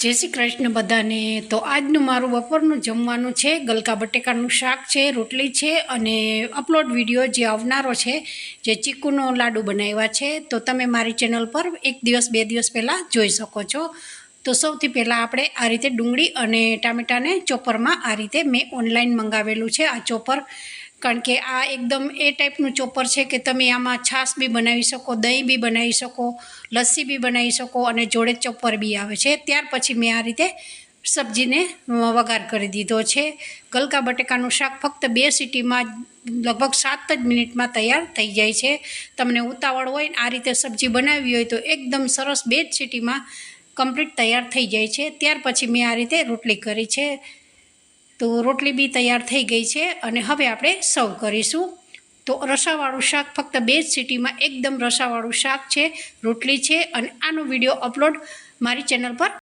जय श्री कृष्ण बधाने। तो आजनु मारू बपोरनु जमवानुं छे गलका बटेकानुं शाक छे, रोटली छे अने अपलोड विडियो जे आवनारो छे जे चीकूनो लाडू बनाव्या छे। तो तमे मारी चेनल पर एक दिवस बे दिवस पहला जोई शको छो। तो सौथी पहला आपणे आ रीते डूंगળી अने टामेटाने चोपरमां आ रीते मैं ऑनलाइन मंगावेलुं छे आ चोपर, कारण के आ एकदम ए टाइपનું चोपर है कि तमे आमां छाश भी बनावी शको, दही भी बनावी शको, लस्सी भी बनावी शको अने जोड़े चोपर भी आवे छे। त्यार पछी मैं आ रीते सब्जीने वगार करी दीधो छे। गलका बटेकानुं शाक फक्त 2 सीटीमां लगभग 7 ज मिनिटमां तैयार थई जाय छे। तमने उतावळ होय आ रीते सब्जी बनावी होय तो एकदम सरस 2 ज सीटीमां कम्प्लीट तैयार थई जाय छे। त्यार पछी मैं आ रीते रोटली करी छे। तो रोटली भी तैयार थई गई है अने हवे आपणे सर्व करीशुं। तो रसावाळुं शाक फक्त 2 सीटी में एकदम रसावाळुं शाक है, रोटली है अने आनो विडियो अपलोड मारी चेनल पर